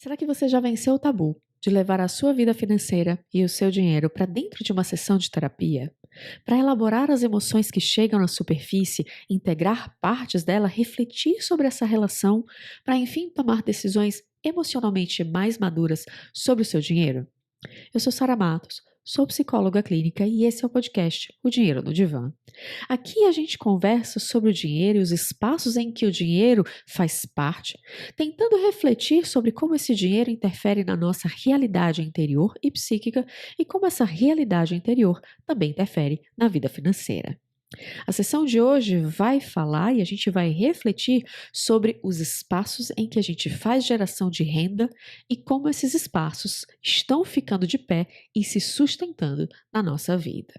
Será que você já venceu o tabu de levar a sua vida financeira e o seu dinheiro para dentro de uma sessão de terapia? Para elaborar as emoções que chegam na superfície, integrar partes dela, refletir sobre essa relação, para enfim tomar decisões emocionalmente mais maduras sobre o seu dinheiro? Eu sou Sara Matos, sou psicóloga clínica e esse é o podcast O Dinheiro no Divã. Aqui a gente conversa sobre o dinheiro e os espaços em que o dinheiro faz parte, tentando refletir sobre como esse dinheiro interfere na nossa realidade interior e psíquica e como essa realidade interior também interfere na vida financeira. A sessão de hoje vai falar e a gente vai refletir sobre os espaços em que a gente faz geração de renda e como esses espaços estão ficando de pé e se sustentando na nossa vida.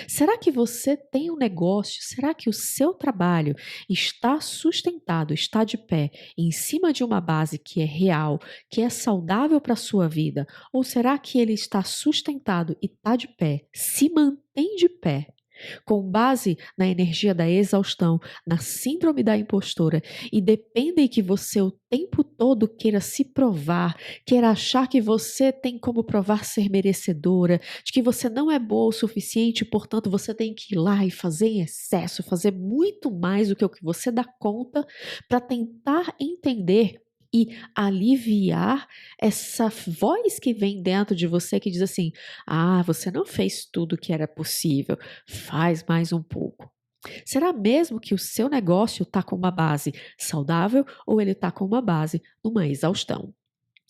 Será que você tem um negócio? Será que o seu trabalho está sustentado, está de pé, em cima de uma base que é real, que é saudável para a sua vida? Ou será que ele está sustentado e está de pé, se mantém de pé? Com base na energia da exaustão, na síndrome da impostora, e dependem que você o tempo todo queira se provar, queira achar que você tem como provar ser merecedora, de que você não é boa o suficiente, portanto você tem que ir lá e fazer em excesso, fazer muito mais do que o que você dá conta para tentar entender e aliviar essa voz que vem dentro de você que diz assim: ah, você não fez tudo o que era possível, faz mais um pouco. Será mesmo que o seu negócio está com uma base saudável ou ele está com uma base numa exaustão?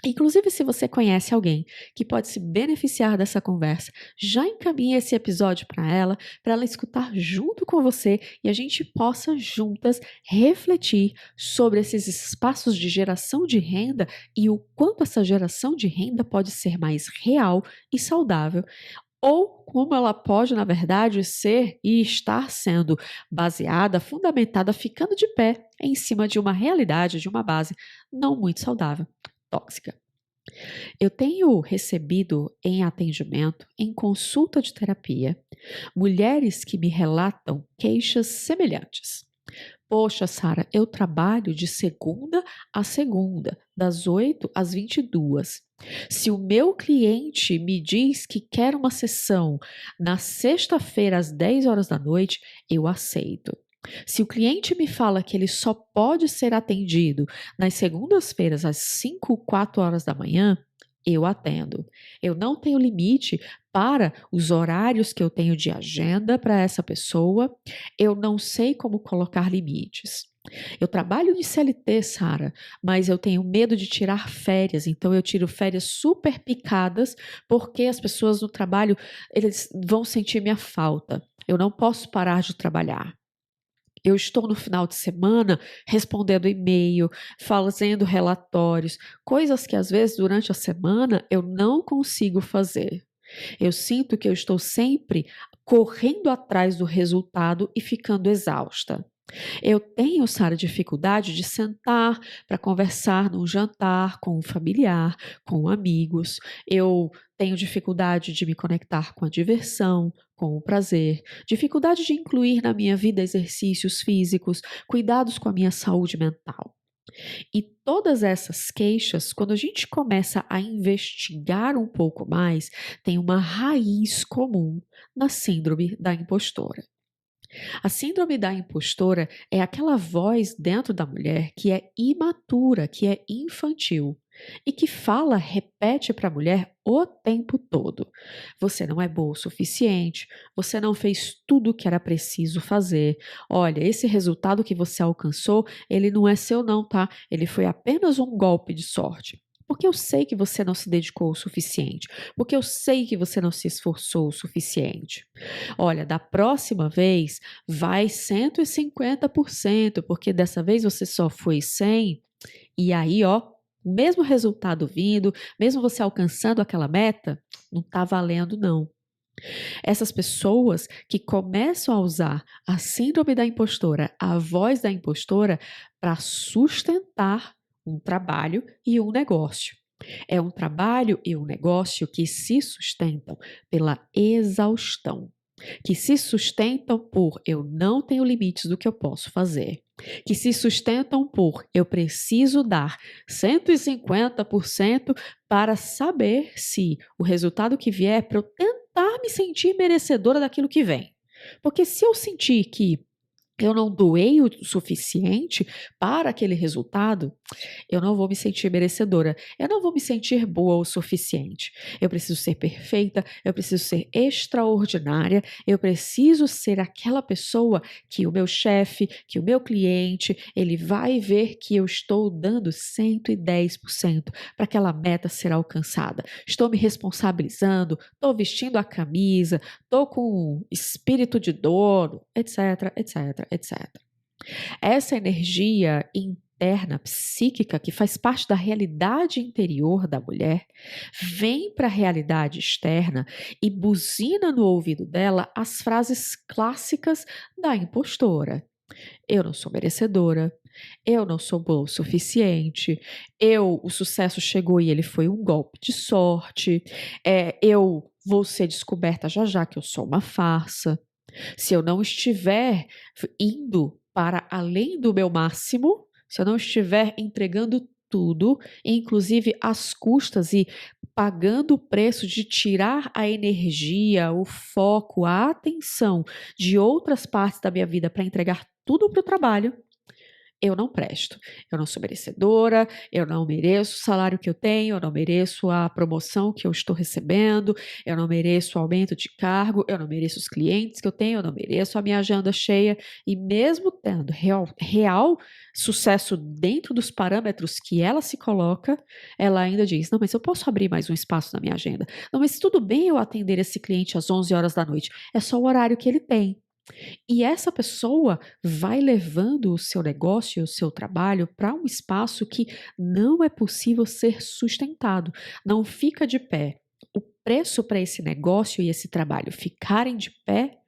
Inclusive, se você conhece alguém que pode se beneficiar dessa conversa, já encaminhe esse episódio para ela escutar junto com você e a gente possa juntas refletir sobre esses espaços de geração de renda e o quanto essa geração de renda pode ser mais real e saudável, ou como ela pode, na verdade, ser e estar sendo baseada, fundamentada, ficando de pé em cima de uma realidade, de uma base não muito saudável, tóxica. Eu tenho recebido em atendimento, em consulta de terapia, mulheres que me relatam queixas semelhantes. Poxa, Sara, eu trabalho de segunda a segunda, das 8 às 22. Se o meu cliente me diz que quer uma sessão na sexta-feira às 10 horas da noite, eu aceito. Se o cliente me fala que ele só pode ser atendido nas segundas-feiras às 5, 4 horas da manhã, eu atendo. Eu não tenho limite para os horários que eu tenho de agenda para essa pessoa. Eu não sei como colocar limites. Eu trabalho de CLT, Sara, mas eu tenho medo de tirar férias, então eu tiro férias super picadas, porque as pessoas no trabalho, eles vão sentir minha falta. Eu não posso parar de trabalhar. Eu estou no final de semana respondendo e-mail, fazendo relatórios, coisas que às vezes durante a semana eu não consigo fazer. Eu sinto que eu estou sempre correndo atrás do resultado e ficando exausta. Eu tenho, Sara, dificuldade de sentar para conversar num jantar com um familiar, com amigos. Eu tenho dificuldade de me conectar com a diversão, com o prazer, dificuldade de incluir na minha vida exercícios físicos, cuidados com a minha saúde mental. E todas essas queixas, quando a gente começa a investigar um pouco mais, tem uma raiz comum na síndrome da impostora. A síndrome da impostora é aquela voz dentro da mulher que é imatura, que é infantil e que fala, repete para a mulher o tempo todo: você não é boa o suficiente, você não fez tudo o que era preciso fazer. Olha, esse resultado que você alcançou, ele não é seu não, tá? Ele foi apenas um golpe de sorte. Porque eu sei que você não se dedicou o suficiente, porque eu sei que você não se esforçou o suficiente. Olha, da próxima vez vai 150%, porque dessa vez você só foi 100, e aí, ó, o mesmo resultado vindo, mesmo você alcançando aquela meta, não está valendo não. Essas pessoas que começam a usar a síndrome da impostora, a voz da impostora, para sustentar um trabalho e um negócio. É um trabalho e um negócio que se sustentam pela exaustão, que se sustentam por eu não tenho limites do que eu posso fazer. que se sustentam por eu preciso dar 150% para saber se o resultado que vier, para eu tentar me sentir merecedora daquilo que vem. Porque se eu sentir que eu não doei o suficiente para aquele resultado, eu não vou me sentir merecedora, eu não vou me sentir boa o suficiente. Eu preciso ser perfeita, eu preciso ser extraordinária, eu preciso ser aquela pessoa que o meu chefe, que o meu cliente, ele vai ver que eu estou dando 110% para aquela meta ser alcançada. Estou me responsabilizando, estou vestindo a camisa, estou com espírito de dono, etc, etc, etc. Essa energia interna, psíquica, que faz parte da realidade interior da mulher, vem para a realidade externa e buzina no ouvido dela as frases clássicas da impostora. Eu não sou merecedora, eu não sou boa o suficiente, o sucesso chegou e ele foi um golpe de sorte, eu vou ser descoberta já já que eu sou uma farsa. Se eu não estiver indo para além do meu máximo, se eu não estiver entregando tudo, inclusive às custas e pagando o preço de tirar a energia, o foco, a atenção de outras partes da minha vida para entregar tudo para o trabalho, eu não presto, eu não sou merecedora, eu não mereço o salário que eu tenho, eu não mereço a promoção que eu estou recebendo, eu não mereço o aumento de cargo, eu não mereço os clientes que eu tenho, eu não mereço a minha agenda cheia. E mesmo tendo real sucesso dentro dos parâmetros que ela se coloca, ela ainda diz: não, mas eu posso abrir mais um espaço na minha agenda. Não, mas tudo bem eu atender esse cliente às 11 horas da noite, é só o horário que ele tem. E essa pessoa vai levando o seu negócio, o seu trabalho para um espaço que não é possível ser sustentado, não fica de pé. O preço para esse negócio e esse trabalho ficarem de pé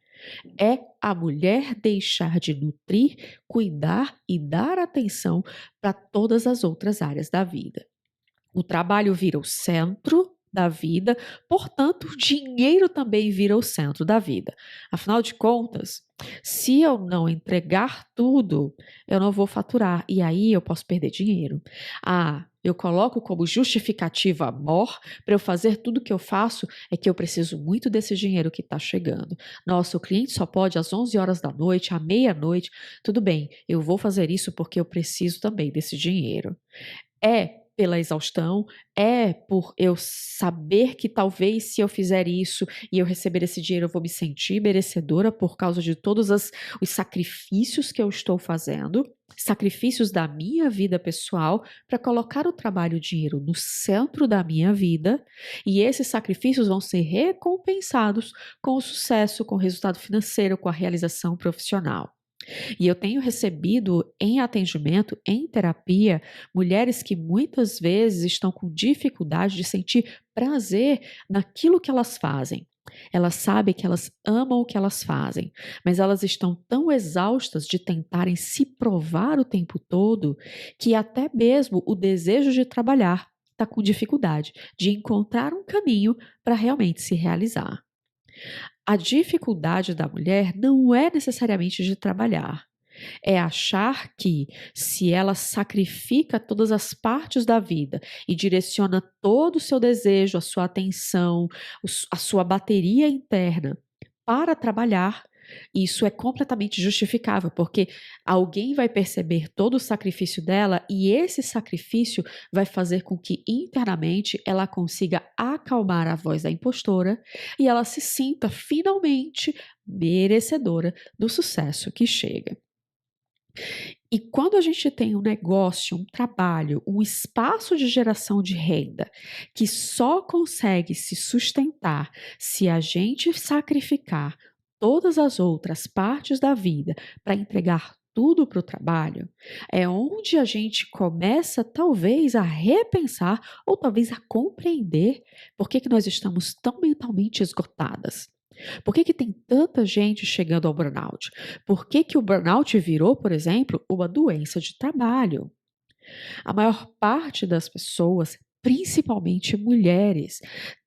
é a mulher deixar de nutrir, cuidar e dar atenção para todas as outras áreas da vida. O trabalho vira o centro da vida, portanto, o dinheiro também vira o centro da vida. Afinal de contas, se eu não entregar tudo, eu não vou faturar e aí eu posso perder dinheiro. Eu coloco como justificativa amor para eu fazer tudo o que eu faço é que eu preciso muito desse dinheiro que está chegando. Nossa, o cliente só pode às 11 horas da noite, à meia-noite. Tudo bem, eu vou fazer isso porque eu preciso também desse dinheiro. É pela exaustão, é por eu saber que talvez se eu fizer isso e eu receber esse dinheiro eu vou me sentir merecedora por causa de todos os sacrifícios que eu estou fazendo, sacrifícios da minha vida pessoal para colocar o trabalho e o dinheiro no centro da minha vida, e esses sacrifícios vão ser recompensados com o sucesso, com o resultado financeiro, com a realização profissional. E eu tenho recebido em atendimento, em terapia, mulheres que muitas vezes estão com dificuldade de sentir prazer naquilo que elas fazem. Elas sabem que elas amam o que elas fazem, mas elas estão tão exaustas de tentarem se provar o tempo todo que até mesmo o desejo de trabalhar está com dificuldade de encontrar um caminho para realmente se realizar. A dificuldade da mulher não é necessariamente de trabalhar, é achar que se ela sacrifica todas as partes da vida e direciona todo o seu desejo, a sua atenção, a sua bateria interna para trabalhar, isso é completamente justificável, porque alguém vai perceber todo o sacrifício dela e esse sacrifício vai fazer com que internamente ela consiga acalmar a voz da impostora e ela se sinta finalmente merecedora do sucesso que chega. E quando a gente tem um negócio, um trabalho, um espaço de geração de renda que só consegue se sustentar se a gente sacrificar todas as outras partes da vida para entregar tudo para o trabalho, é onde a gente começa talvez a repensar ou talvez a compreender por que nós estamos tão mentalmente esgotadas. Por que tem tanta gente chegando ao burnout? Por que o burnout virou, por exemplo, uma doença de trabalho? A maior parte das pessoas, principalmente mulheres,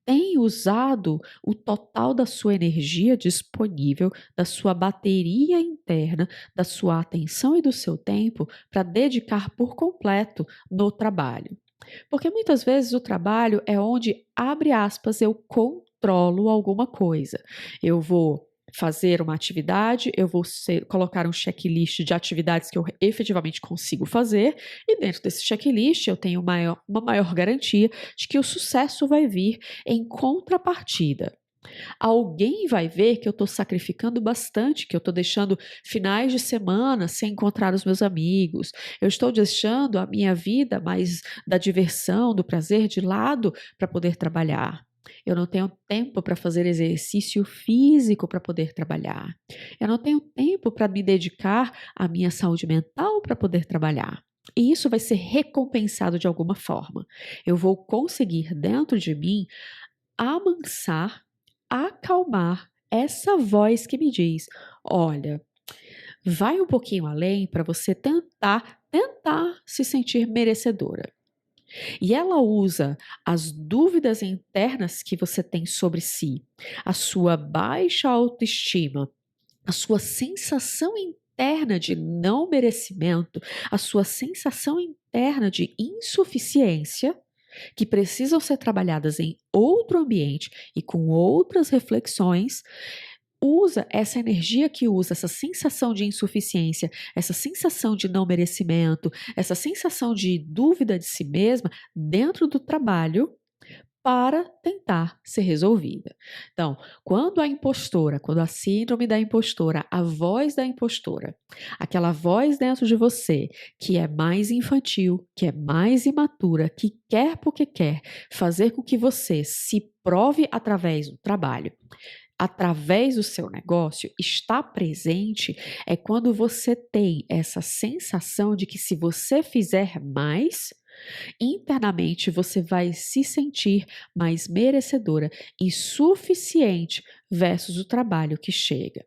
tem usado o total da sua energia disponível, da sua bateria interna, da sua atenção e do seu tempo para dedicar por completo no trabalho? Porque muitas vezes o trabalho é onde, abre aspas, eu controlo alguma coisa. Eu vou fazer uma atividade, eu vou colocar um checklist de atividades que eu efetivamente consigo fazer, e dentro desse checklist eu tenho uma maior garantia de que o sucesso vai vir em contrapartida. Alguém vai ver que eu estou sacrificando bastante, que eu estou deixando finais de semana sem encontrar os meus amigos, eu estou deixando a minha vida mais da diversão, do prazer de lado para poder trabalhar. Eu não tenho tempo para fazer exercício físico para poder trabalhar. Eu não tenho tempo para me dedicar à minha saúde mental para poder trabalhar. E isso vai ser recompensado de alguma forma. Eu vou conseguir dentro de mim amansar, acalmar essa voz que me diz: olha, vai um pouquinho além para você tentar se sentir merecedora. E ela usa as dúvidas internas que você tem sobre si, a sua baixa autoestima, a sua sensação interna de não merecimento, a sua sensação interna de insuficiência, que precisam ser trabalhadas em outro ambiente e com outras reflexões. Usa essa energia que usa, essa sensação de insuficiência, essa sensação de não merecimento, essa sensação de dúvida de si mesma dentro do trabalho para tentar ser resolvida. Então, quando a síndrome da impostora, a voz da impostora, aquela voz dentro de você que é mais infantil, que é mais imatura, que quer porque quer fazer com que você se prove através do trabalho, através do seu negócio, está presente, é quando você tem essa sensação de que se você fizer mais, internamente você vai se sentir mais merecedora e suficiente versus o trabalho que chega.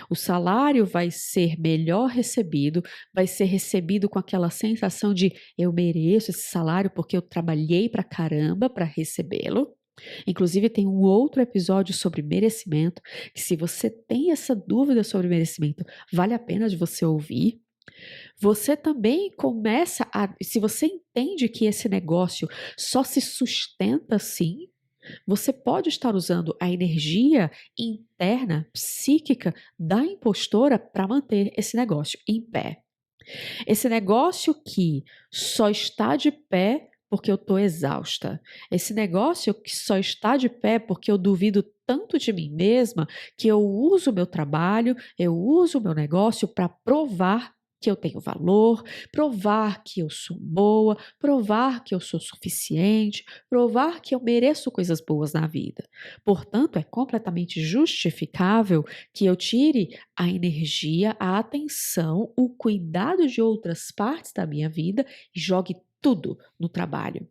O salário vai ser melhor recebido, vai ser recebido com aquela sensação de eu mereço esse salário porque eu trabalhei pra caramba para recebê-lo. Inclusive, tem um outro episódio sobre merecimento, que se você tem essa dúvida sobre merecimento, vale a pena de você ouvir. Você também começa a, se você entende que esse negócio só se sustenta assim, você pode estar usando a energia interna, psíquica da impostora para manter esse negócio em pé. Esse negócio que só está de pé porque eu estou exausta. Esse negócio que só está de pé porque eu duvido tanto de mim mesma que eu uso o meu trabalho, eu uso o meu negócio para provar que eu tenho valor, provar que eu sou boa, provar que eu sou suficiente, provar que eu mereço coisas boas na vida. Portanto, é completamente justificável que eu tire a energia, a atenção, o cuidado de outras partes da minha vida e jogue tudo no trabalho.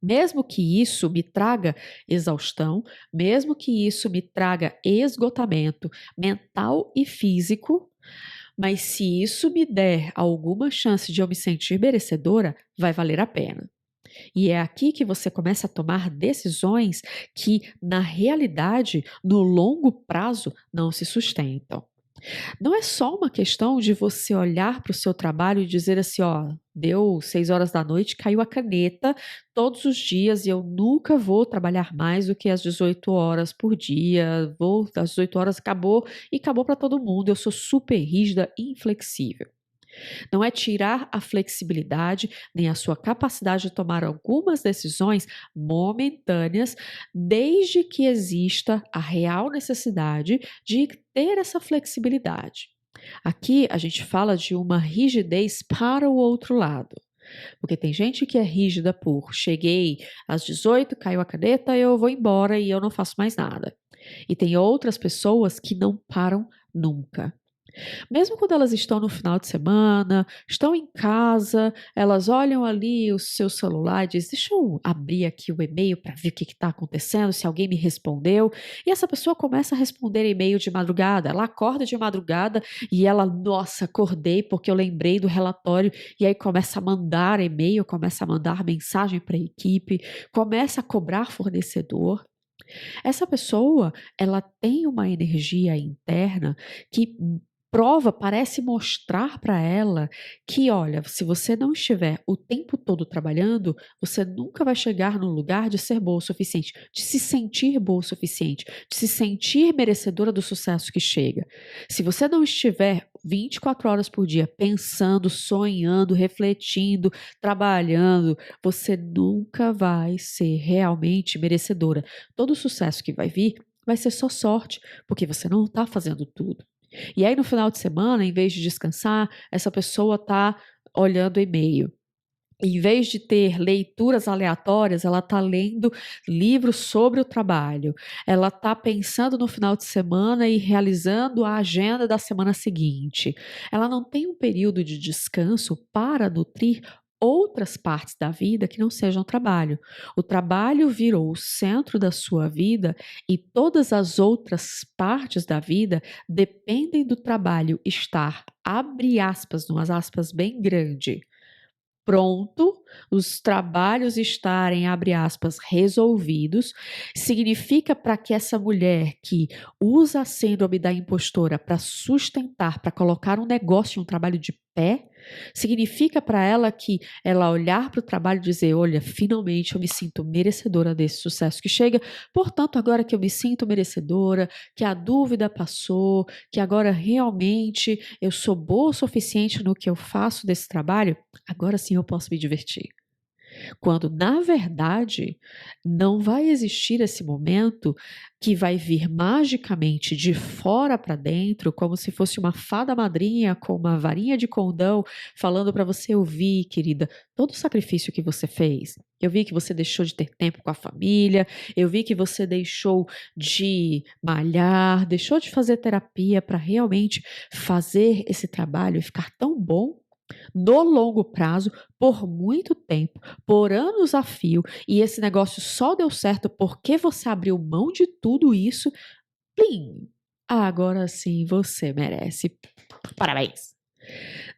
Mesmo que isso me traga exaustão, mesmo que isso me traga esgotamento mental e físico, mas se isso me der alguma chance de eu me sentir merecedora, vai valer a pena. E é aqui que você começa a tomar decisões que, na realidade, no longo prazo, não se sustentam. Não é só uma questão de você olhar para o seu trabalho e dizer assim, ó, deu 6 horas da noite, caiu a caneta todos os dias e eu nunca vou trabalhar mais do que as 18 horas por dia, às 18 horas acabou e acabou para todo mundo, eu sou super rígida e inflexível. Não é tirar a flexibilidade nem a sua capacidade de tomar algumas decisões momentâneas, desde que exista a real necessidade de ter essa flexibilidade. Aqui a gente fala de uma rigidez para o outro lado. Porque tem gente que é rígida por cheguei às 18, caiu a caneta, eu vou embora e eu não faço mais nada. E tem outras pessoas que não param nunca. Mesmo quando elas estão no final de semana, estão em casa, elas olham ali o seu celular e dizem, deixa eu abrir aqui o e-mail para ver o que está acontecendo, se alguém me respondeu. E essa pessoa começa a responder e-mail de madrugada. Ela acorda de madrugada e ela, nossa, acordei porque eu lembrei do relatório. E aí começa a mandar e-mail, começa a mandar mensagem para a equipe, começa a cobrar fornecedor. Essa pessoa, ela tem uma energia interna que parece mostrar para ela que, olha, se você não estiver o tempo todo trabalhando, você nunca vai chegar no lugar de ser boa o suficiente, de se sentir boa o suficiente, de se sentir merecedora do sucesso que chega. Se você não estiver 24 horas por dia pensando, sonhando, refletindo, trabalhando, você nunca vai ser realmente merecedora. Todo o sucesso que vai vir vai ser só sorte, porque você não está fazendo tudo. E aí, no final de semana, em vez de descansar, essa pessoa está olhando o e-mail. Em vez de ter leituras aleatórias, ela está lendo livros sobre o trabalho. Ela está pensando no final de semana e realizando a agenda da semana seguinte. Ela não tem um período de descanso para nutrir outras partes da vida que não sejam trabalho. O trabalho virou o centro da sua vida e todas as outras partes da vida dependem do trabalho estar, abre aspas, umas aspas bem grande, pronto, os trabalhos estarem, abre aspas, resolvidos, significa para que essa mulher que usa a síndrome da impostora para sustentar, para colocar um negócio, um trabalho de pé, significa para ela que ela olhar para o trabalho e dizer, olha, finalmente eu me sinto merecedora desse sucesso que chega, portanto, agora que eu me sinto merecedora, que a dúvida passou, que agora realmente eu sou boa o suficiente no que eu faço desse trabalho, agora sim eu posso me divertir. Quando, na verdade, não vai existir esse momento que vai vir magicamente de fora para dentro, como se fosse uma fada madrinha com uma varinha de condão, falando para você: eu vi, querida, todo o sacrifício que você fez. Eu vi que você deixou de ter tempo com a família, eu vi que você deixou de malhar, deixou de fazer terapia para realmente fazer esse trabalho e ficar tão bom no longo prazo, por muito tempo, por anos a fio, e esse negócio só deu certo porque você abriu mão de tudo isso. Plim! Agora sim você merece. Parabéns!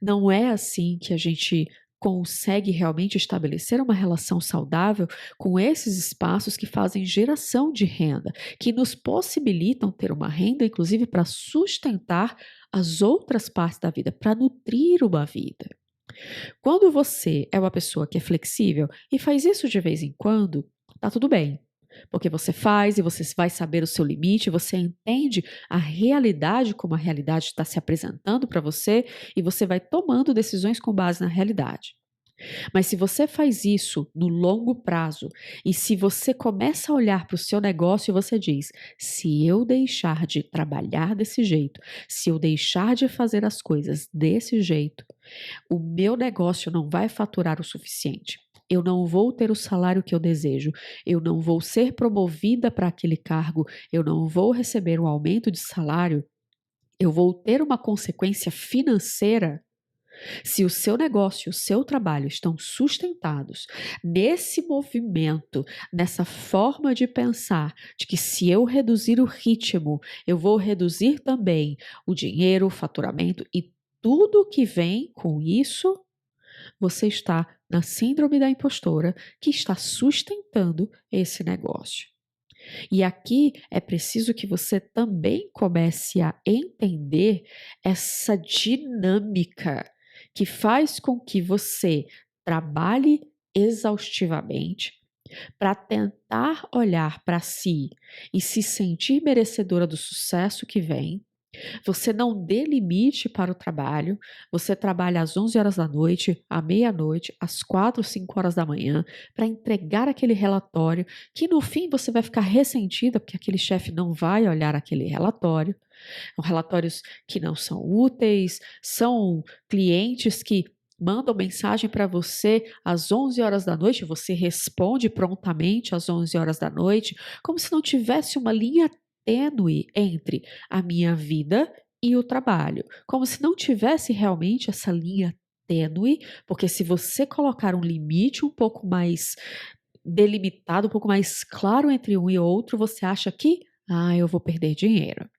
Não é assim que a gente consegue realmente estabelecer uma relação saudável com esses espaços que fazem geração de renda, que nos possibilitam ter uma renda, inclusive, para sustentar as outras partes da vida, para nutrir uma vida. Quando você é uma pessoa que é flexível e faz isso de vez em quando, tá tudo bem. Porque você faz e você vai saber o seu limite, você entende a realidade como a realidade está se apresentando para você e você vai tomando decisões com base na realidade. Mas se você faz isso no longo prazo e se você começa a olhar para o seu negócio e você diz: se eu deixar de trabalhar desse jeito, se eu deixar de fazer as coisas desse jeito, o meu negócio não vai faturar o suficiente. Eu não vou ter o salário que eu desejo, eu não vou ser promovida para aquele cargo, eu não vou receber um aumento de salário, eu vou ter uma consequência financeira. Se o seu negócio, o seu trabalho estão sustentados nesse movimento, nessa forma de pensar, de que se eu reduzir o ritmo, eu vou reduzir também o dinheiro, o faturamento e tudo que vem com isso, você está na síndrome da impostora que está sustentando esse negócio. E aqui é preciso que você também comece a entender essa dinâmica que faz com que você trabalhe exaustivamente para tentar olhar para si e se sentir merecedora do sucesso que vem. Você não dê limite para o trabalho, você trabalha às 11 horas da noite, à meia-noite, às 4, 5 horas da manhã, para entregar aquele relatório, que no fim você vai ficar ressentida, porque aquele chefe não vai olhar aquele relatório. São relatórios que não são úteis, são clientes que mandam mensagem para você às 11 horas da noite, você responde prontamente às 11 horas da noite, como se não tivesse uma linha tênue entre a minha vida e o trabalho, como se não tivesse realmente essa linha tênue, porque se você colocar um limite um pouco mais delimitado, um pouco mais claro entre um e outro, você acha que, eu vou perder dinheiro.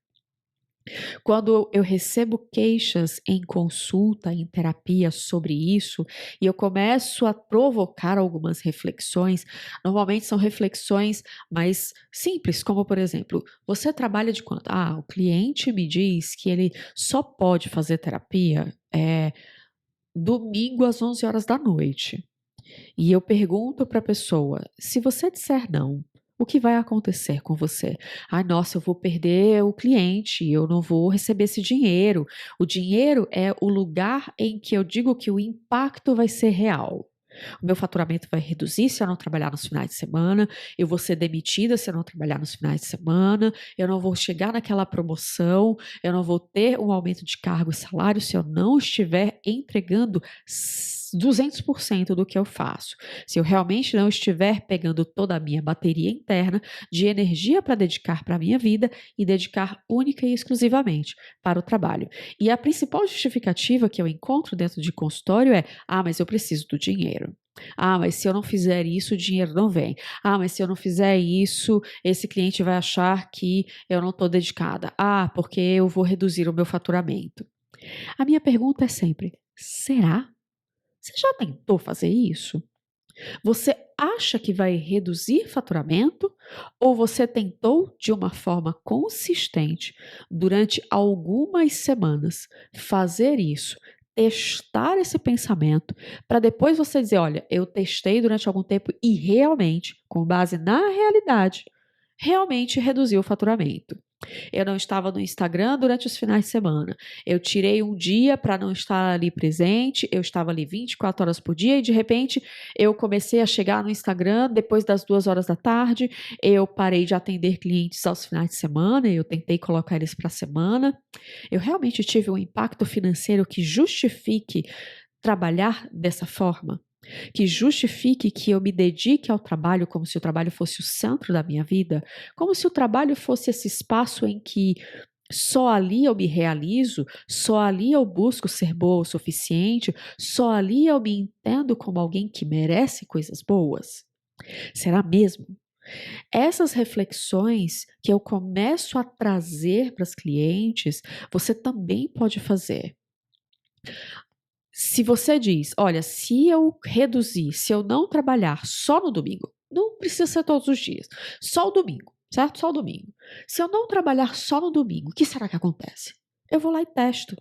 Quando eu recebo queixas em consulta, em terapia sobre isso, e eu começo a provocar algumas reflexões, normalmente são reflexões mais simples, como por exemplo, você trabalha de quanto? Ah, o cliente me diz que ele só pode fazer terapia domingo às 11 horas da noite. E eu pergunto para a pessoa: se você disser não, o que vai acontecer com você? Ai, nossa, eu vou perder o cliente, eu não vou receber esse dinheiro. O dinheiro é o lugar em que eu digo que o impacto vai ser real. O meu faturamento vai reduzir se eu não trabalhar nos finais de semana, eu vou ser demitida se eu não trabalhar nos finais de semana, eu não vou chegar naquela promoção, eu não vou ter um aumento de cargo e salário se eu não estiver entregando 200% do que eu faço. Se eu realmente não estiver pegando toda a minha bateria interna de energia para dedicar para a minha vida e dedicar única e exclusivamente para o trabalho. E a principal justificativa que eu encontro dentro de consultório é: ah, mas eu preciso do dinheiro. Ah, mas se eu não fizer isso, o dinheiro não vem. Ah, mas se eu não fizer isso, esse cliente vai achar que eu não estou dedicada. Ah, porque eu vou reduzir o meu faturamento. A minha pergunta é sempre: será? Você já tentou fazer isso? Você acha que vai reduzir faturamento ou você tentou de uma forma consistente durante algumas semanas fazer isso, testar esse pensamento para depois você dizer, olha, eu testei durante algum tempo e realmente, com base na realidade, realmente reduziu o faturamento. Eu não estava no Instagram durante os finais de semana. Eu tirei um dia para não estar ali presente. Eu estava ali 24 horas por dia e de repente eu comecei a chegar no Instagram depois das 2 horas da tarde. Eu parei de atender clientes aos finais de semana. Eu tentei colocar eles para a semana. Eu realmente tive um impacto financeiro que justifique trabalhar dessa forma, que justifique que eu me dedique ao trabalho como se o trabalho fosse o centro da minha vida, como se o trabalho fosse esse espaço em que só ali eu me realizo, só ali eu busco ser boa o suficiente, só ali eu me entendo como alguém que merece coisas boas. Será mesmo? Essas reflexões que eu começo a trazer para as clientes, você também pode fazer. Se você diz, olha, se eu reduzir, se eu não trabalhar só no domingo, não precisa ser todos os dias, só o domingo, certo? Só o domingo. Se eu não trabalhar só no domingo, o que será que acontece? Eu vou lá e testo.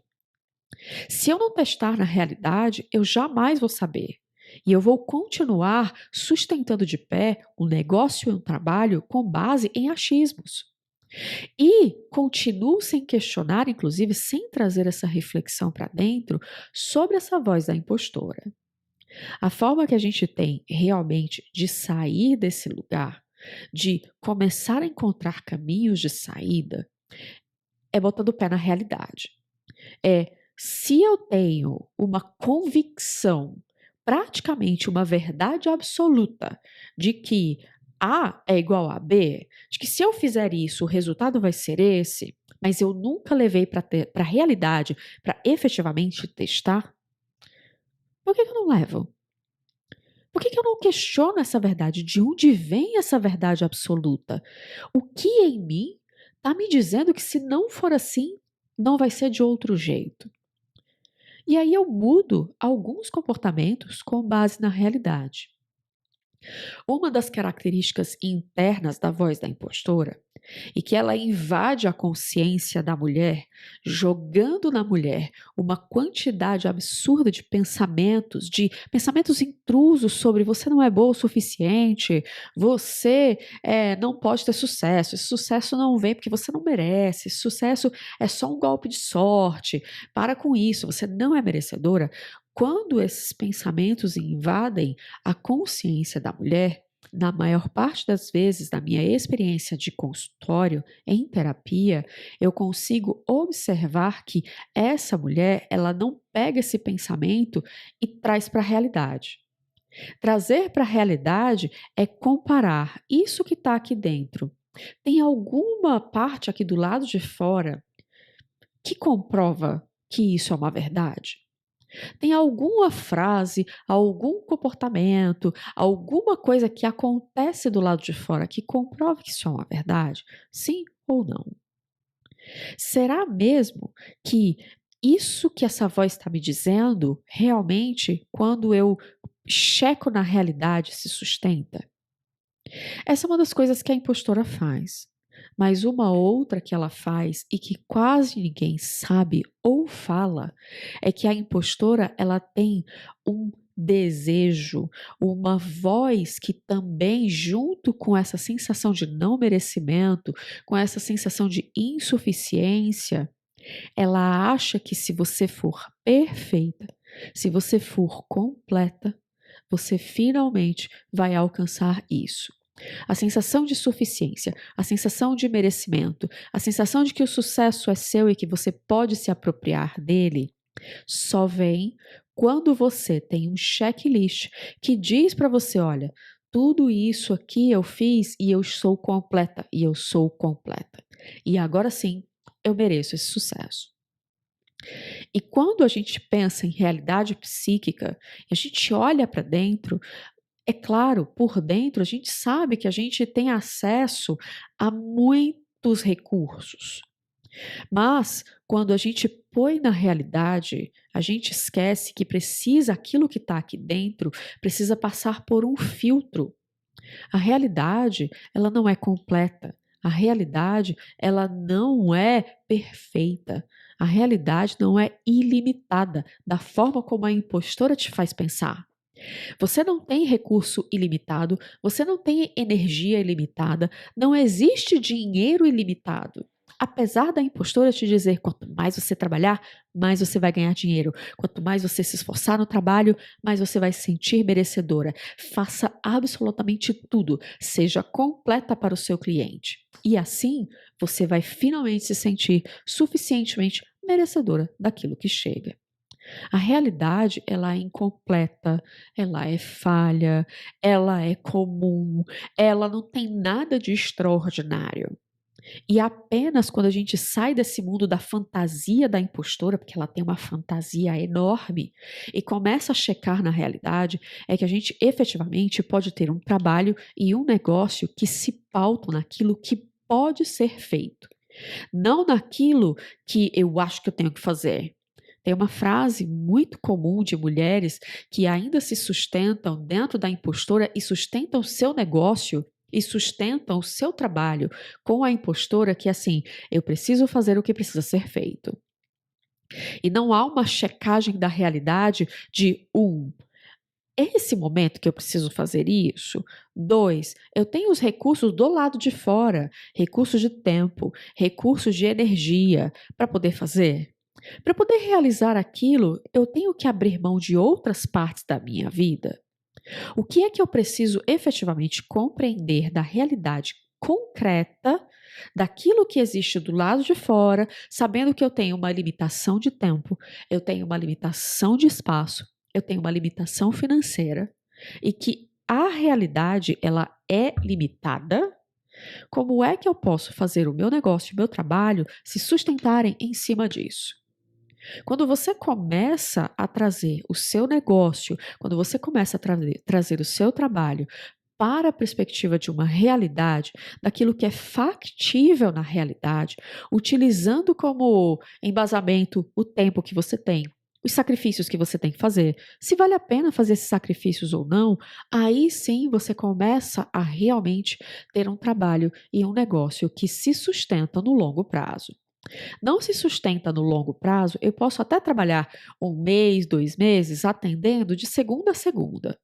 Se eu não testar na realidade, eu jamais vou saber. E eu vou continuar sustentando de pé um negócio e um trabalho com base em achismos. E continuo sem questionar, inclusive sem trazer essa reflexão para dentro sobre essa voz da impostora. A forma que a gente tem realmente de sair desse lugar, de começar a encontrar caminhos de saída, é botando o pé na realidade. Se eu tenho uma convicção, praticamente uma verdade absoluta, de que A é igual a B, de que se eu fizer isso, o resultado vai ser esse, mas eu nunca levei para a realidade, para efetivamente testar, por que eu não levo? Por que eu não questiono essa verdade? De onde vem essa verdade absoluta? O que em mim está me dizendo que se não for assim, não vai ser de outro jeito? E aí eu mudo alguns comportamentos com base na realidade. Uma das características internas da voz da impostora e que ela invade a consciência da mulher, jogando na mulher uma quantidade absurda de pensamentos intrusos sobre você não é boa o suficiente, você não pode ter sucesso, esse sucesso não vem porque você não merece, esse sucesso é só um golpe de sorte, para com isso, você não é merecedora. Quando esses pensamentos invadem a consciência da mulher, na maior parte das vezes, na minha experiência de consultório, em terapia, eu consigo observar que essa mulher, ela não pega esse pensamento e traz para a realidade. Trazer para a realidade é comparar isso que está aqui dentro. Tem alguma parte aqui do lado de fora que comprova que isso é uma verdade? Tem alguma frase, algum comportamento, alguma coisa que acontece do lado de fora que comprova que isso é uma verdade? Sim ou não? Será mesmo que isso que essa voz está me dizendo, realmente, quando eu checo na realidade, se sustenta? Essa é uma das coisas que a impostora faz. Mas uma outra que ela faz e que quase ninguém sabe ou fala é que a impostora ela tem um desejo, uma voz que também, junto com essa sensação de não merecimento, com essa sensação de insuficiência, ela acha que se você for perfeita, se você for completa, você finalmente vai alcançar isso. A sensação de suficiência, a sensação de merecimento, a sensação de que o sucesso é seu e que você pode se apropriar dele, só vem quando você tem um checklist que diz para você, olha, tudo isso aqui eu fiz e eu sou completa, e eu sou completa. E agora sim, eu mereço esse sucesso. E quando a gente pensa em realidade psíquica, a gente olha para dentro, é claro, por dentro a gente sabe que a gente tem acesso a muitos recursos. Mas quando a gente põe na realidade, a gente esquece que precisa aquilo que está aqui dentro precisa passar por um filtro. A realidade, ela não é completa. A realidade, ela não é perfeita. A realidade não é ilimitada da forma como a impostora te faz pensar. Você não tem recurso ilimitado, você não tem energia ilimitada, não existe dinheiro ilimitado. Apesar da impostora te dizer quanto mais você trabalhar, mais você vai ganhar dinheiro. Quanto mais você se esforçar no trabalho, mais você vai se sentir merecedora. Faça absolutamente tudo, seja completa para o seu cliente. E assim, você vai finalmente se sentir suficientemente merecedora daquilo que chega. A realidade, ela é incompleta, ela é falha, ela é comum, ela não tem nada de extraordinário. E apenas quando a gente sai desse mundo da fantasia da impostora, porque ela tem uma fantasia enorme, e começa a checar na realidade, é que a gente efetivamente pode ter um trabalho e um negócio que se pautam naquilo que pode ser feito, não naquilo que eu acho que eu tenho que fazer. Tem uma frase muito comum de mulheres que ainda se sustentam dentro da impostora e sustentam o seu negócio e sustentam o seu trabalho com a impostora que é assim, eu preciso fazer o que precisa ser feito. E não há uma checagem da realidade de é esse momento que eu preciso fazer isso? 2, eu tenho os recursos do lado de fora, recursos de tempo, recursos de energia para poder fazer? Para poder realizar aquilo, eu tenho que abrir mão de outras partes da minha vida? O que é que eu preciso efetivamente compreender da realidade concreta, daquilo que existe do lado de fora, sabendo que eu tenho uma limitação de tempo, eu tenho uma limitação de espaço, eu tenho uma limitação financeira e que a realidade ela é limitada? Como é que eu posso fazer o meu negócio, o meu trabalho se sustentarem em cima disso? Quando você começa a trazer o seu negócio, quando você começa a trazer o seu trabalho para a perspectiva de uma realidade, daquilo que é factível na realidade, utilizando como embasamento o tempo que você tem, os sacrifícios que você tem que fazer, se vale a pena fazer esses sacrifícios ou não, aí sim você começa a realmente ter um trabalho e um negócio que se sustenta no longo prazo. Não se sustenta no longo prazo, eu posso até trabalhar 1 mês, 2 meses, atendendo de segunda a segunda.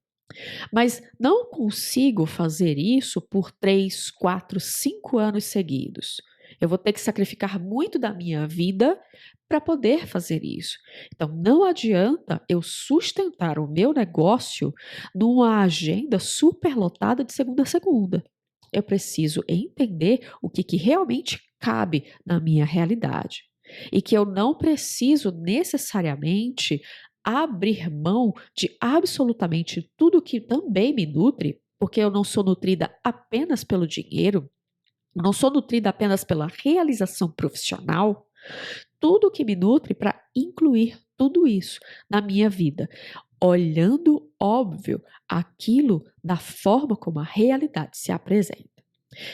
Mas não consigo fazer isso por 3, 4, 5 anos seguidos. Eu vou ter que sacrificar muito da minha vida para poder fazer isso. Então, não adianta eu sustentar o meu negócio numa agenda superlotada de segunda a segunda. Eu preciso entender o que realmente cabe na minha realidade. E que eu não preciso necessariamente abrir mão de absolutamente tudo que também me nutre, porque eu não sou nutrida apenas pelo dinheiro, não sou nutrida apenas pela realização profissional, tudo que me nutre para incluir tudo isso na minha vida, olhando, óbvio, aquilo da forma como a realidade se apresenta.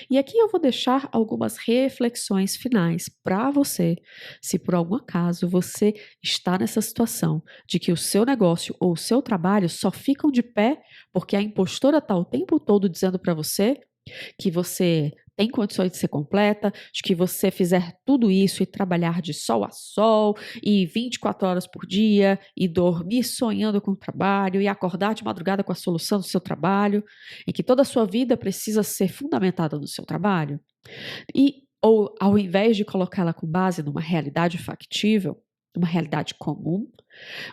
E aqui eu vou deixar algumas reflexões finais para você, se por algum acaso você está nessa situação de que o seu negócio ou o seu trabalho só ficam de pé porque a impostora está o tempo todo dizendo para você que você tem condições de ser completa, de que você fizer tudo isso e trabalhar de sol a sol, e 24 horas por dia, e dormir sonhando com o trabalho, e acordar de madrugada com a solução do seu trabalho, e que toda a sua vida precisa ser fundamentada no seu trabalho, ou ao invés de colocá-la com base numa realidade factível, uma realidade comum,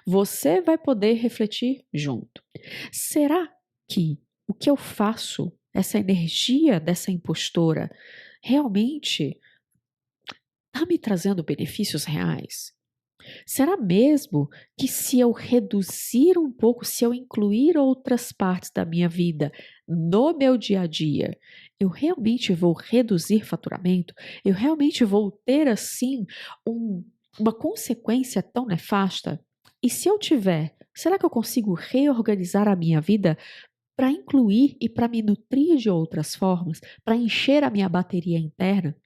você vai poder refletir junto. Será que o que eu faço, essa energia dessa impostora, realmente está me trazendo benefícios reais? Será mesmo que se eu reduzir um pouco, se eu incluir outras partes da minha vida no meu dia a dia, eu realmente vou reduzir faturamento? Eu realmente vou ter assim uma consequência tão nefasta? E se eu tiver, será que eu consigo reorganizar a minha vida para incluir e para me nutrir de outras formas, para encher a minha bateria interna?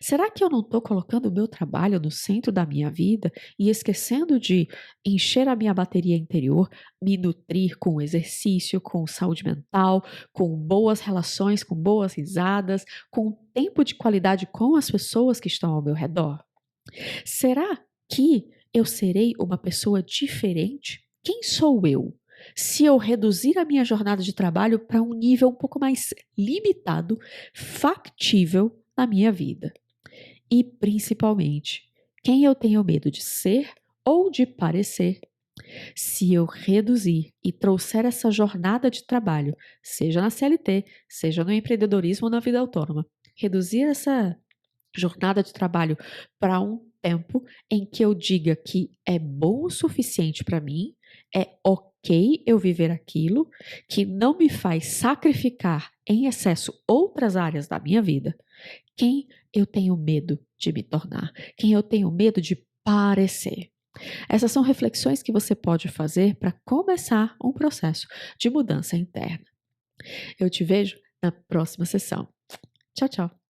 Será que eu não estou colocando o meu trabalho no centro da minha vida e esquecendo de encher a minha bateria interior, me nutrir com exercício, com saúde mental, com boas relações, com boas risadas, com tempo de qualidade com as pessoas que estão ao meu redor? Será que eu serei uma pessoa diferente? Quem sou eu? Se eu reduzir a minha jornada de trabalho para um nível um pouco mais limitado, factível na minha vida. E principalmente, quem eu tenho medo de ser ou de parecer. Se eu reduzir e trouxer essa jornada de trabalho, seja na CLT, seja no empreendedorismo ou na vida autônoma, reduzir essa jornada de trabalho para um tempo em que eu diga que é bom o suficiente para mim, é ok eu viver aquilo, que não me faz sacrificar em excesso outras áreas da minha vida. Quem eu tenho medo de me tornar? Quem eu tenho medo de parecer? Essas são reflexões que você pode fazer para começar um processo de mudança interna. Eu te vejo na próxima sessão. Tchau, tchau.